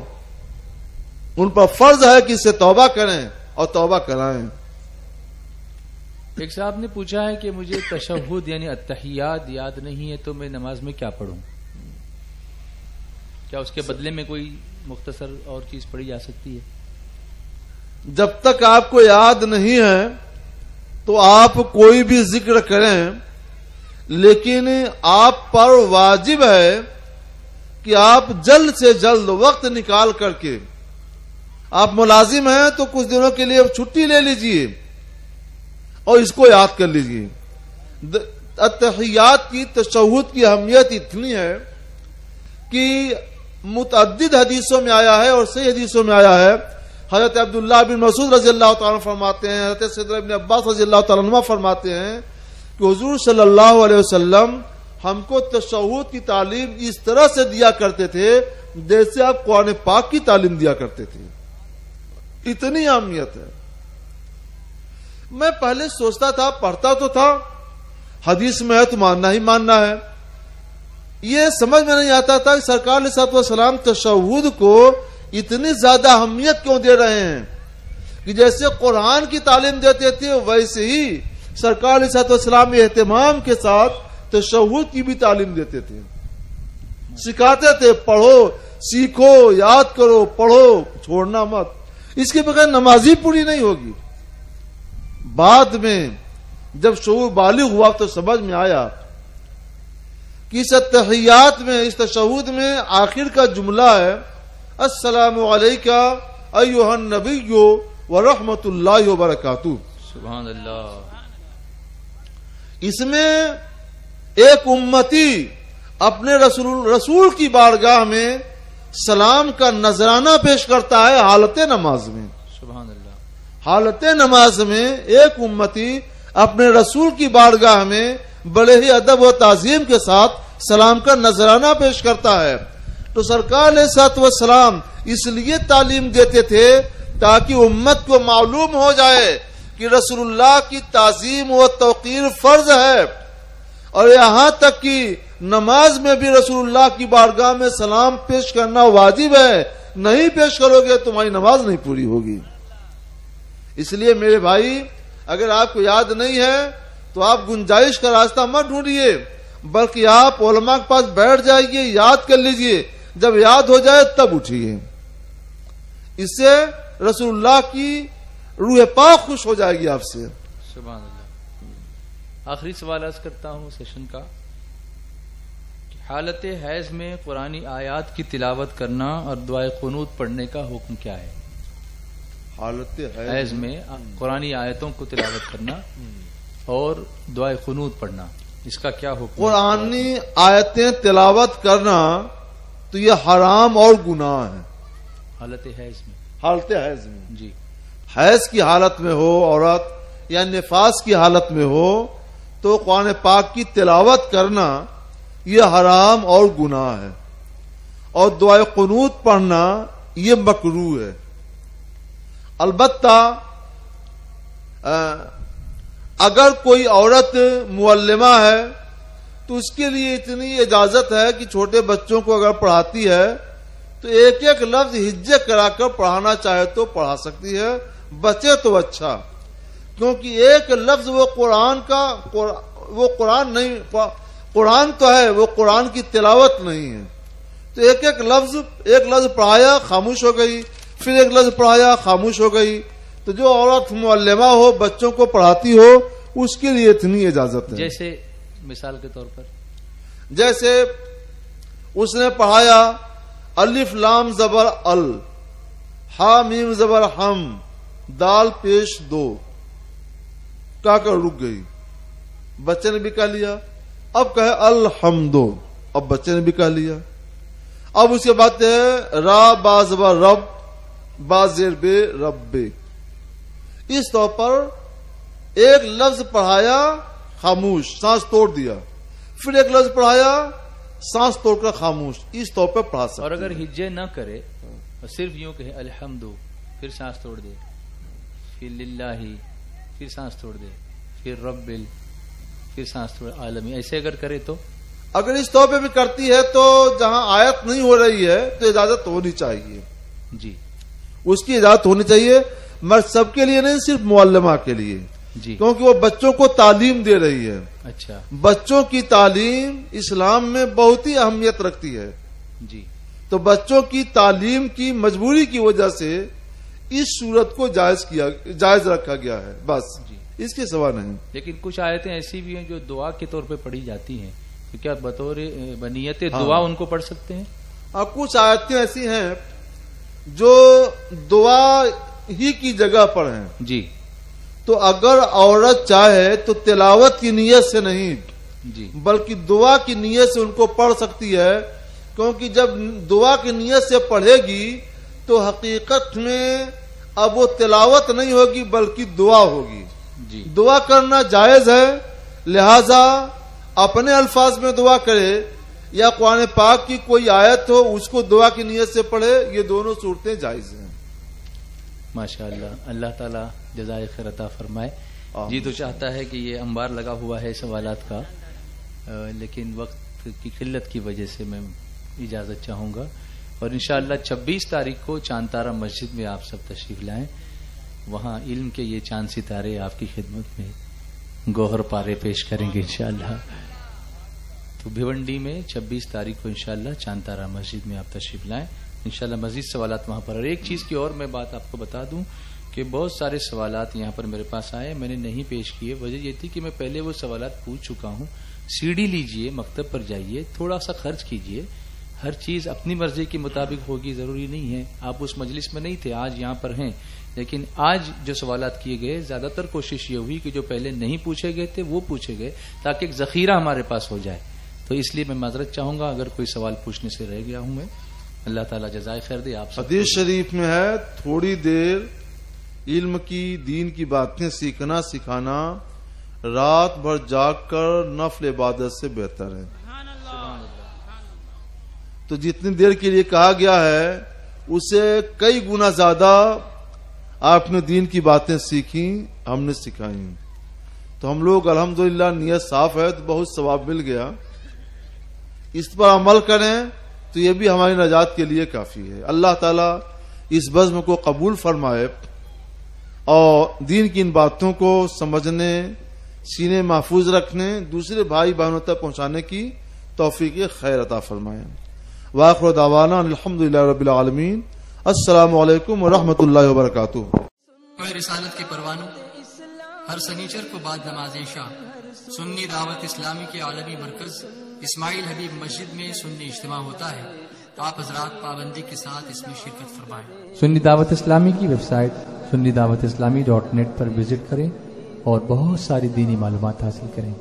ان پر فرض ہے کہ اس سے توبہ کریں اور توبہ کرائیں. ایک صاحب نے پوچھا ہے کہ مجھے تشہد یعنی التحیات یاد نہیں ہے تو میں نماز میں کیا پڑھوں؟ کیا اس کے بدلے میں کوئی مختصر اور چیز پڑھی جا سکتی ہے؟ جب تک آپ کو یاد نہیں ہے تو آپ کوئی بھی ذکر کریں، لیکن آپ پر واجب ہے کہ آپ جلد سے جلد وقت نکال کر کے، آپ ملازم ہیں تو کچھ دنوں کے لیے چھٹی لے لیجئے اور اس کو یاد کر لیجئے. التحیات کی، تشہد کی اہمیت اتنی ہے کہ متعدد حدیثوں میں آیا ہے اور صحیح حدیثوں میں آیا ہے. حضرت عبداللہ بن مسعود رضی اللہ تعالیٰ عنہ فرماتے ہیں، حضرت سیدنا ابن عباس رضی اللہ تعالیٰ عنہ فرماتے ہیں کہ حضور صلی اللہ علیہ وسلم ہم کو تشہد کی تعلیم اس طرح سے دیا کرتے تھے جیسے آپ قرآن پاک کی تعلیم دیا کرتے تھے. اتنی اہمیت ہے. میں پہلے سوچتا تھا، پڑھتا تو تھا، حدیث میں ہے تو ماننا ہی ماننا ہے. یہ سمجھ میں نہیں آتا تھا کہ سرکار علیہ الصلوۃ والسلام تشہد کو اتنی زیادہ اہمیت کیوں دے رہے ہیں کہ جیسے قرآن کی تعلیم دیتے تھے ویسے ہی سرکار علیہ الصلوۃ والسلام اہتمام کے ساتھ تشہد کی بھی تعلیم دیتے تھے، سکھاتے تھے. پڑھو، سیکھو، یاد کرو، پڑھو، چھوڑنا مت. اس کے بغیر نماز ہی پوری نہیں ہوگی. بعد میں جب شعور بالغ ہوا تو سمجھ میں آیا کہ اس تحیات میں، اس تشہد میں آخر کا جملہ ہے السلام علیکہ ایھا النبی ورحمۃ اللہ وبرکاتہ. سبحان اللہ. اس میں ایک امتی اپنے رسول کی بارگاہ میں سلام کا نذرانہ پیش کرتا ہے حالت نماز میں. سبحان اللہ. حالت نماز میں ایک امتی اپنے رسول کی بارگاہ میں بڑے ہی ادب و تعظیم کے ساتھ سلام کا نذرانہ پیش کرتا ہے. تو سرکار علیہ الصلوۃ والسلام اس لیے تعلیم دیتے تھے تاکہ امت کو معلوم ہو جائے کہ رسول اللہ کی تعظیم و توقیر فرض ہے، اور یہاں تک کہ نماز میں بھی رسول اللہ کی بارگاہ میں سلام پیش کرنا واجب ہے. نہیں پیش کرو گے تمہاری نماز نہیں پوری ہوگی. اس لیے میرے بھائی، اگر آپ کو یاد نہیں ہے تو آپ گنجائش کا راستہ مت ڈھونڈیے، بلکہ آپ علماء کے پاس بیٹھ جائیے، یاد کر لیجئے. جب یاد ہو جائے تب اٹھیے. اس سے رسول اللہ کی روح پاک خوش ہو جائے گی آپ سے. سبحان اللہ. آخری سوال عرض کرتا ہوں سیشن کا کہ حالت حیض میں قرآنی آیات کی تلاوت کرنا اور دعائے قنوت پڑھنے کا حکم کیا ہے؟ حالت حیض میں قرآنی آیتوں کو تلاوت کرنا اور دعائے قنوت پڑھنا، اس کا کیا حکم؟ قرآنی آیتیں تلاوت کرنا تو یہ حرام اور گناہ ہے. حالت حیض میں؟ حالت حیض میں جی. حیض کی حالت میں ہو عورت یا نفاس کی حالت میں ہو تو قرآن پاک کی تلاوت کرنا یہ حرام اور گناہ ہے، اور دعائے قنوت پڑھنا یہ مکروہ ہے. البتہ اگر کوئی عورت معلمہ ہے تو اس کے لیے اتنی اجازت ہے کہ چھوٹے بچوں کو اگر پڑھاتی ہے تو ایک ایک لفظ ہجے کرا کر پڑھانا چاہے تو پڑھا سکتی ہے. بچے تو اچھا، کیونکہ ایک لفظ وہ قرآن نہیں، قرآن تو ہے، وہ قرآن کی تلاوت نہیں ہے. تو ایک لفظ پڑھایا خاموش ہو گئی، پھر ایک لفظ پڑھایا خاموش ہو گئی. تو جو عورت معلمہ ہو، بچوں کو پڑھاتی ہو، اس کے لیے اتنی اجازت ہے. جیسے مثال کے طور پر جیسے اس نے پڑھایا الف لام زبر ال، ہا میم زبر ہم، دال پیش دو، کہا کر رک گئی. بچے نے بھی کہہ لیا. اب کہے الحمدو، اب بچے نے بھی کہہ لیا. اب اس کے بعد ہے را با زبر رب، با زیر بے رب. اس طور پر ایک لفظ پڑھایا خاموش، سانس توڑ دیا، پھر ایک لفظ پڑھایا سانس توڑ کر خاموش. اس طور پر پڑھا سکتے. اور اگر ہجے نہ کرے اور صرف یوں کہے الحمدو، پھر سانس توڑ دے، پھر للہ، پھر سانس توڑ دے، پھر ربل، پھر سانس توڑ عالمی، ایسے اگر کرے تو اگر اس طور پہ بھی کرتی ہے تو جہاں آیت نہیں ہو رہی ہے تو اجازت ہونی چاہیے. جی اس کی اجازت ہونی چاہیے، مرد سب کے لیے نہیں، صرف معلمہ کے لیے. جی کیونکہ وہ بچوں کو تعلیم دے رہی ہے. اچھا. بچوں کی تعلیم اسلام میں بہت ہی اہمیت رکھتی ہے. جی. تو بچوں کی تعلیم کی مجبوری کی وجہ سے اس صورت کو جائز رکھا گیا ہے، بس. جی. اس کے سوا نہیں. لیکن کچھ آیتیں ایسی بھی ہیں جو دعا کے طور پہ پڑھی جاتی ہیں، تو کیا بطور بنیت دعا ان کو پڑھ سکتے ہیں؟ اور کچھ آیتیں ایسی ہیں جو دعا ہی کی جگہ پر ہیں. جی. تو اگر عورت چاہے تو تلاوت کی نیت سے نہیں، جی، بلکہ دعا کی نیت سے ان کو پڑھ سکتی ہے. کیونکہ جب دعا کی نیت سے پڑھے گی تو حقیقت میں اب وہ تلاوت نہیں ہوگی بلکہ دعا ہوگی. جی. دعا کرنا جائز ہے، لہذا اپنے الفاظ میں دعا کرے یا قرآن پاک کی کوئی آیت ہو اس کو دعا کی نیت سے پڑھے، یہ دونوں صورتیں جائز ہیں. ماشاء اللہ. اللہ تعالیٰ جزائے خیر عطا فرمائے. جی تو چاہتا ہے کہ یہ انبار لگا ہوا ہے سوالات کا، لیکن وقت کی قلت کی وجہ سے میں اجازت چاہوں گا. اور انشاءاللہ 26 تاریخ کو چاند تارا مسجد میں آپ سب تشریف لائیں. وہاں علم کے یہ چاند ستارے آپ کی خدمت میں گوہر پارے پیش کریں گے انشاءاللہ. تو بھیونڈی میں 26 تاریخ کو انشاءاللہ چاند تارا مسجد میں آپ تشریف لائیں. انشاءاللہ مزید سوالات وہاں پر. اور ایک چیز کی اور میں بات آپ کو بتا دوں کہ بہت سارے سوالات یہاں پر میرے پاس آئے، میں نے نہیں پیش کیے. وجہ یہ تھی کہ میں پہلے وہ سوالات پوچھ چکا ہوں. سی ڈی لیجئے، مکتب پر جائیے، تھوڑا سا خرچ کیجئے. ہر چیز اپنی مرضی کے مطابق ہوگی ضروری نہیں ہے. آپ اس مجلس میں نہیں تھے، آج یہاں پر ہیں، لیکن آج جو سوالات کیے گئے زیادہ تر کوشش یہ ہوئی کہ جو پہلے نہیں پوچھے گئے تھے وہ پوچھے گئے تاکہ ایک ذخیرہ ہمارے پاس ہو جائے. تو اس لیے میں معذرت چاہوں گا اگر کوئی سوال پوچھنے سے رہ گیا ہوں میں. اللہ تعالیٰ جزائے خیر دے. آپ حدیث شریف میں ہے تھوڑی دیر علم کی، دین کی باتیں سیکھنا سکھانا رات بھر جاگ کر نفل عبادت سے بہتر ہے. تو جتنی دیر کے لیے کہا گیا ہے اسے کئی گنا زیادہ آپ نے دین کی باتیں سیکھی، ہم نے سکھائی. تو ہم لوگ الحمدللہ نیت صاف ہے تو بہت ثواب مل گیا. اس پر عمل کریں تو یہ بھی ہماری نجات کے لیے کافی ہے. اللہ تعالیٰ اس بزم کو قبول فرمائے اور دین کی ان باتوں کو سمجھنے، سینے محفوظ رکھنے، دوسرے بھائی بہنوں تک پہنچانے کی توفیق خیر عطا فرمائے. وآخر دعوانا الحمدللہ رب العالمین. السلام علیکم ورحمۃ اللہ وبرکاتہ. رسالت کے پروانوں ہر سنیچر کو بعد نماز عشاء سنی دعوت اسلامی کے عالمی مرکز اسماعیل حبیب مسجد میں سنی اجتماع ہوتا ہے. آپ حضرات پابندی کے ساتھ اس میں شرکت فرمائیں. سنی دعوت اسلامی کی ویب سائٹ سنی دعوت اسلامی .net پر وزٹ کریں اور بہت ساری دینی معلومات حاصل کریں.